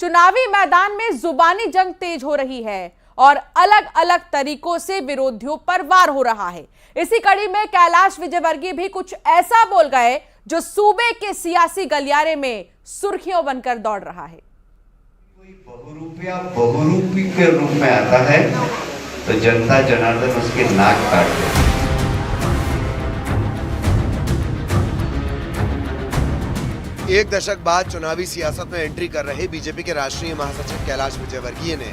चुनावी मैदान में जुबानी जंग तेज हो रही है और अलग अलग तरीकों से विरोधियों पर वार हो रहा है। इसी कड़ी में कैलाश विजयवर्गीय भी कुछ ऐसा बोल गए जो सूबे के सियासी गलियारे में सुर्खियों बनकर दौड़ रहा है। कोई बहुरूपी के रूप में आता है तो जनता जनार्दन उसकी नाक काट देती है। एक दशक बाद चुनावी सियासत में एंट्री कर रहे बीजेपी के राष्ट्रीय महासचिव कैलाश विजयवर्गीय ने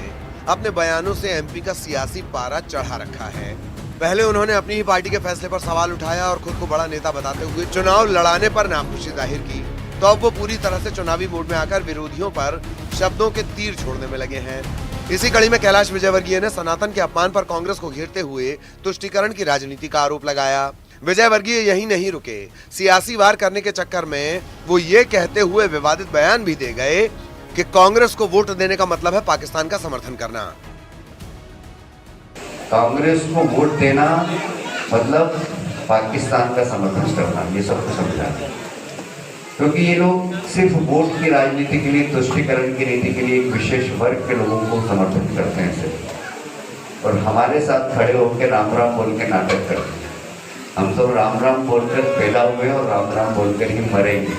अपने बयानों से एमपी का सियासी पारा चढ़ा रखा है। पहले उन्होंने अपनी ही पार्टी के फैसले पर सवाल उठाया और खुद को बड़ा नेता बताते हुए चुनाव लड़ाने पर नाखुशी जाहिर की, तो अब वो पूरी तरह से चुनावी मूड में आकर विरोधियों पर शब्दों के तीर छोड़ने में लगे हैं। इसी कड़ी में कैलाश विजयवर्गीय ने सनातन के अपमान पर कांग्रेस को घेरते हुए तुष्टीकरण की राजनीति का आरोप लगाया। विजयवर्गीय यही नहीं रुके, सियासी वार करने के चक्कर में वो ये कहते हुए विवादित बयान भी दे गए कि कांग्रेस को वोट देने का मतलब है पाकिस्तान का समर्थन करना। कांग्रेस को वोट देना मतलब पाकिस्तान का समर्थन करना, ये सबको समझा। क्योंकि ये लोग सिर्फ वोट की राजनीति के लिए, तुष्टीकरण की नीति के लिए एक विशेष वर्ग के लोगों को समर्थन करते हैं सिर्फ, और हमारे साथ खड़े होकर राम राम बोल के नाटक करते हैं। हम तो राम राम बोलकर पैदा हुए और राम राम बोलकर ही मरेंगे।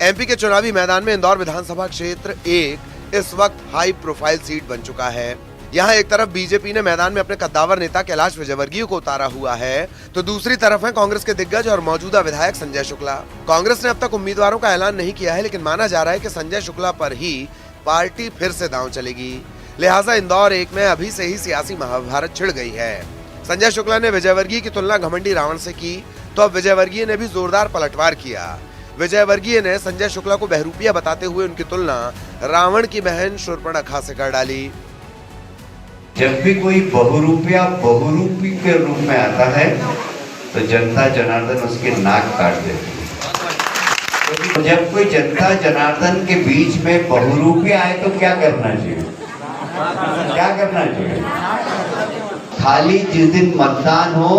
एमपी के चुनावी मैदान में इंदौर विधानसभा क्षेत्र 1 इस वक्त हाई प्रोफाइल सीट बन चुका है। यहाँ एक तरफ बीजेपी ने मैदान में अपने कद्दावर नेता कैलाश विजयवर्गीय को उतारा हुआ है, तो दूसरी तरफ है कांग्रेस के दिग्गज और मौजूदा विधायक संजय शुक्ला। कांग्रेस ने अब तक उम्मीदवारों का ऐलान नहीं किया है, लेकिन माना जा रहा है कि संजय शुक्ला पर ही पार्टी फिर से दांव चलेगी। लिहाजा इंदौर 1 में अभी से ही सियासी महाभारत छिड़ गई है। संजय शुक्ला ने विजयवर्गीय की तुलना घमंडी रावण से की, तो अब विजयवर्गीय ने भी जोरदार पलटवार किया। विजयवर्गीय ने संजय शुक्ला को बहरूपिया बताते हुए उनकी तुलना रावण की बहन शूर्पणखा से कर डाली। जब भी कोई बहुरूपी के रूप में आता है तो जनता जनार्दन उसकी नाक काट देती है। तो जब कोई जनता जनार्दन के बीच में बहुरूपी आए तो क्या करना चाहिए? क्या करना चाहिए? खाली जिस दिन मतदान हो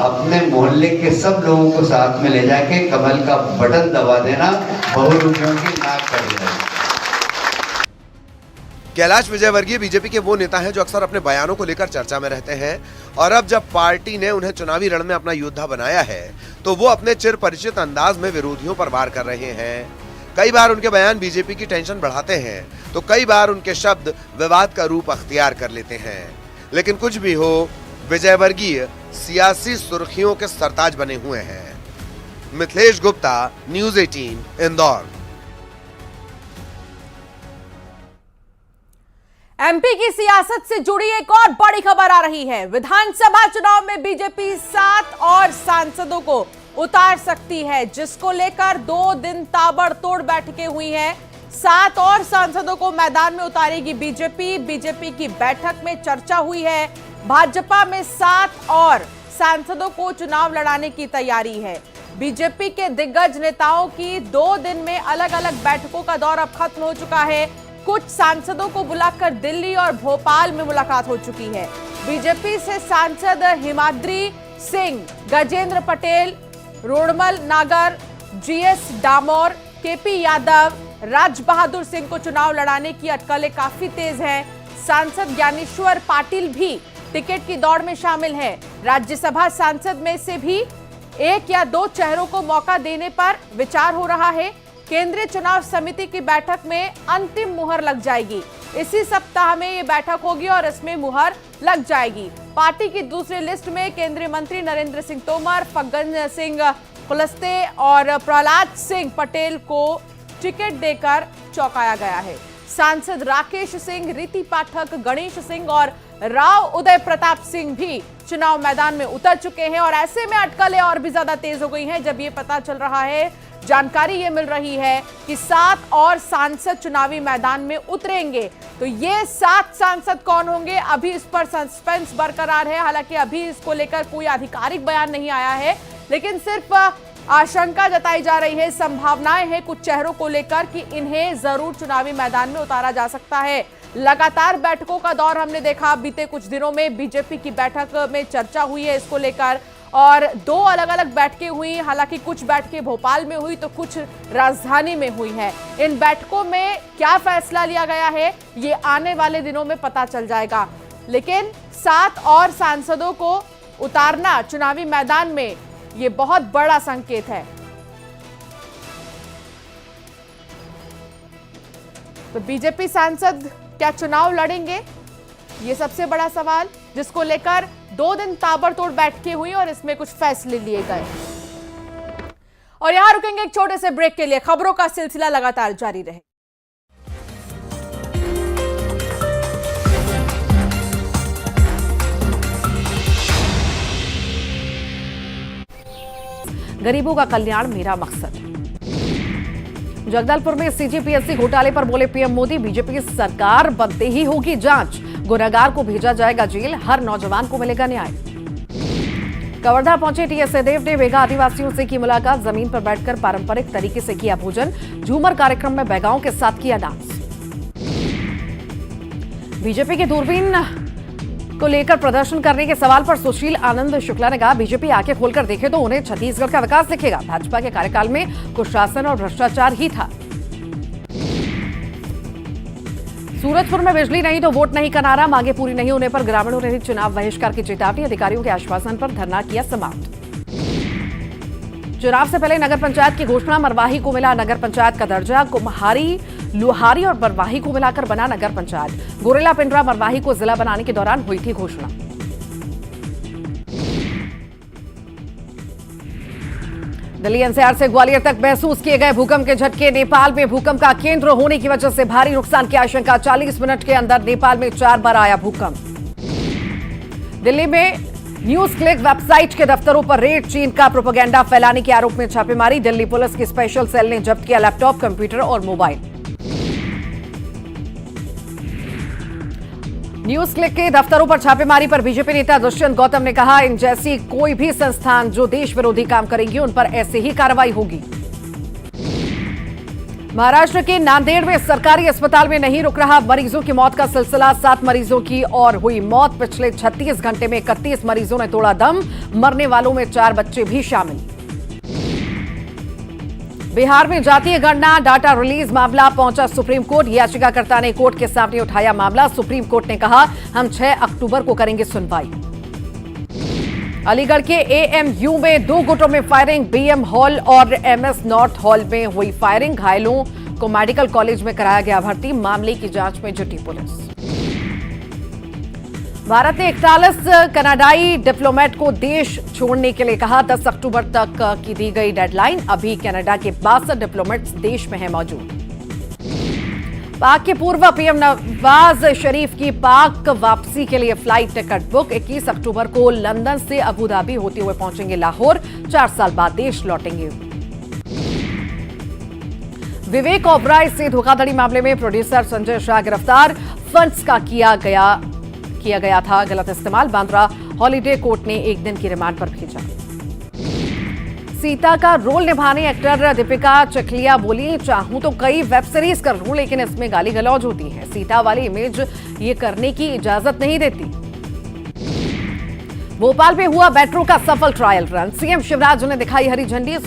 अपने मोहल्ले के सब लोगों को साथ में ले जाके कमल का बटन दबा देना, बहुरूपियों की नाक काट देना। कैलाश विजयवर्गीय बीजेपी के वो नेता हैं जो अक्सर अपने बयानों को लेकर चर्चा में रहते हैं, और अब जब पार्टी ने उन्हें चुनावी रण में अपना योद्धा बनाया है तो वो अपने चिर परिचित अंदाज में विरोधियों पर वार कर रहे हैं। कई बार उनके बयान बीजेपी की टेंशन बढ़ाते हैं, तो कई बार उनके शब्द विवाद का रूप अख्तियार कर लेते हैं। लेकिन कुछ भी हो, विजयवर्गीय सियासी सुर्खियों के सरताज बने हुए हैं। मिथिलेश गुप्ता, न्यूज़ 18, इंदौर। एमपी की सियासत से जुड़ी एक और बड़ी खबर आ रही है। विधानसभा चुनाव में बीजेपी 7 और सांसदों को उतार सकती है, जिसको लेकर 2 दिन ताबड़तोड़ बैठकें हुई हैं। 7 और सांसदों को मैदान में उतारेगी बीजेपी की बैठक में चर्चा हुई है। भाजपा में 7 और सांसदों को चुनाव लड़ाने की तैयारी है। बीजेपी के दिग्गज नेताओं की 2 दिन में अलग अलग बैठकों का दौर अब खत्म हो चुका है। कुछ सांसदों को बुलाकर दिल्ली और भोपाल में मुलाकात हो चुकी है। बीजेपी से सांसद हिमाद्री सिंह, गजेंद्र पटेल, रोडमल नागर, जीएस डामोर, केपी यादव, राज बहादुर सिंह को चुनाव लड़ाने की अटकलें काफी तेज हैं। सांसद ज्ञानेश्वर पाटिल भी टिकट की दौड़ में शामिल हैं। राज्यसभा सांसद में से भी 1 या 2 चेहरों को मौका देने पर विचार हो रहा है। केंद्रीय चुनाव समिति की बैठक में अंतिम मुहर लग जाएगी। इसी सप्ताह में ये बैठक होगी और इसमें मुहर लग जाएगी। पार्टी की दूसरी लिस्ट में केंद्रीय मंत्री नरेंद्र सिंह तोमर, फग्गन सिंह कुलस्ते और प्रहलाद सिंह पटेल को टिकट देकर चौंकाया गया है। सांसद राकेश सिंह, रीति पाठक, गणेश सिंह और राव उदय प्रताप सिंह भी चुनाव मैदान में उतर चुके हैं, और ऐसे में अटकलें और भी ज्यादा तेज हो गई हैं जब ये पता चल रहा है, जानकारी ये मिल रही है कि 7 और सांसद चुनावी मैदान में उतरेंगे। तो ये 7 सांसद कौन होंगे, अभी इस पर सस्पेंस बरकरार है। हालांकि अभी इसको लेकर कोई आधिकारिक बयान नहीं आया है, लेकिन सिर्फ आशंका जताई जा रही है, संभावनाएं हैं कुछ चेहरों को लेकर कि इन्हें जरूर चुनावी मैदान में उतारा जा सकता है। लगातार बैठकों का दौर हमने देखा, बीते कुछ दिनों में बीजेपी की बैठक में चर्चा हुई है इसको लेकर, और 2 अलग अलग बैठकें हुई। हालांकि कुछ बैठकें भोपाल में हुई तो कुछ राजधानी में हुई है। इन बैठकों में क्या फैसला लिया गया है ये आने वाले दिनों में पता चल जाएगा, लेकिन 7 और सांसदों को उतारना चुनावी मैदान में ये बहुत बड़ा संकेत है। तो बीजेपी सांसद क्या चुनाव लड़ेंगे, ये सबसे बड़ा सवाल, जिसको लेकर 2 दिन ताबड़तोड़ बैठकें हुई और इसमें कुछ फैसले लिए गए। और यहां रुकेंगे एक छोटे से ब्रेक के लिए। खबरों का सिलसिला लगातार जारी रहे। गरीबों का कल्याण मेरा मकसद। जगदलपुर में सीजीपीएससी घोटाले पर बोले पीएम मोदी, बीजेपी सरकार बनते ही होगी जांच, गुनहगार को भेजा जाएगा जेल, हर नौजवान को मिलेगा न्याय। कवर्धा पहुंचे टीएस सिंहदेव ने बेगा आदिवासियों से की मुलाकात, जमीन पर बैठकर पारंपरिक तरीके से किया भोजन, झूमर कार्यक्रम में बैगाओं के साथ किया डांस। बीजेपी की दूरबीन को लेकर प्रदर्शन करने के सवाल पर सुशील आनंद शुक्ला ने कहा, बीजेपी आंखें खोलकर देखे तो उन्हें छत्तीसगढ़ का विकास दिखेगा। भाजपा के कार्यकाल में कुशासन और भ्रष्टाचार ही था। सूरजपुर में बिजली नहीं तो वोट नहीं का नारा, मांगे पूरी नहीं होने पर ग्रामीणों ने दी चुनाव बहिष्कार की चेतावनी, अधिकारियों के आश्वासन पर धरना किया समाप्त। चुनाव से पहले नगर पंचायत की घोषणा, मरवाही को मिला नगर पंचायत का दर्जा, कुम्हारी, लुहारी और मरवाही को मिलाकर बना नगर पंचायत। गोरेला पिंडरा मरवाही को जिला बनाने के दौरान हुई थी घोषणा। दिल्ली एनसीआर से ग्वालियर तक महसूस किए गए भूकंप के झटके, नेपाल में भूकंप का केंद्र होने की वजह से भारी नुकसान की आशंका, 40 मिनट के अंदर नेपाल में 4 बार आया भूकंप। दिल्ली में न्यूज क्लिक वेबसाइट के दफ्तरों पर रेड, चीन का प्रोपेगेंडा फैलाने के आरोप में छापेमारी, दिल्ली पुलिस की स्पेशल सेल ने जब्त किया लैपटॉप, कंप्यूटर और मोबाइल। न्यूज क्लिक के दफ्तरों पर छापेमारी पर बीजेपी नेता दुष्यंत गौतम ने कहा, इन जैसी कोई भी संस्थान जो देश विरोधी काम करेंगी उन पर ऐसे ही कार्रवाई होगी। महाराष्ट्र के नांदेड़ में सरकारी अस्पताल में नहीं रुक रहा मरीजों की मौत का सिलसिला, 7 मरीजों की और हुई मौत। पिछले 36 घंटे में 31 मरीजों ने तोड़ा दम, मरने वालों में 4 बच्चे भी शामिल। बिहार में जातीय गणना डाटा रिलीज मामला पहुंचा सुप्रीम कोर्ट, याचिकाकर्ता ने कोर्ट के सामने उठाया मामला। सुप्रीम कोर्ट ने कहा, हम 6 अक्टूबर को करेंगे सुनवाई। अलीगढ़ के एएमयू में 2 गुटों में फायरिंग, बीएम हॉल और एमएस नॉर्थ हॉल में हुई फायरिंग, घायलों को मेडिकल कॉलेज में कराया गया भर्ती, मामले की जांच में जुटी पुलिस। भारत ने 41 कनाडाई डिप्लोमेट को देश छोड़ने के लिए कहा, 10 अक्टूबर तक की दी गई डेडलाइन, अभी कनाडा के 62 डिप्लोमेट्स देश में हैं मौजूद। पाक के पूर्व पीएम नवाज शरीफ की पाक वापसी के लिए फ्लाइट टिकट बुक, 21 अक्टूबर को लंदन से अबू धाबी होते हुए पहुंचेंगे लाहौर, 4 साल बाद देश लौटेंगे। विवेक ओबराय से धोखाधड़ी मामले में प्रोड्यूसर संजय शाह गिरफ्तार, फंड्स का किया गया था गलत इस्तेमाल, बांद्रा हॉलीडे कोर्ट ने 1 दिन की रिमांड पर भेजा। सीता का रोल निभाने एक्टर दीपिका चकलिया बोली, चाहूं तो कई वेब सीरीज कर लूं लेकिन इसमें गाली गलौज होती है, सीता वाली इमेज ये करने की इजाजत नहीं देती। भोपाल में हुआ मेट्रो का सफल ट्रायल रन, सीएम शिवराज ने दिखाई हरी झंडी।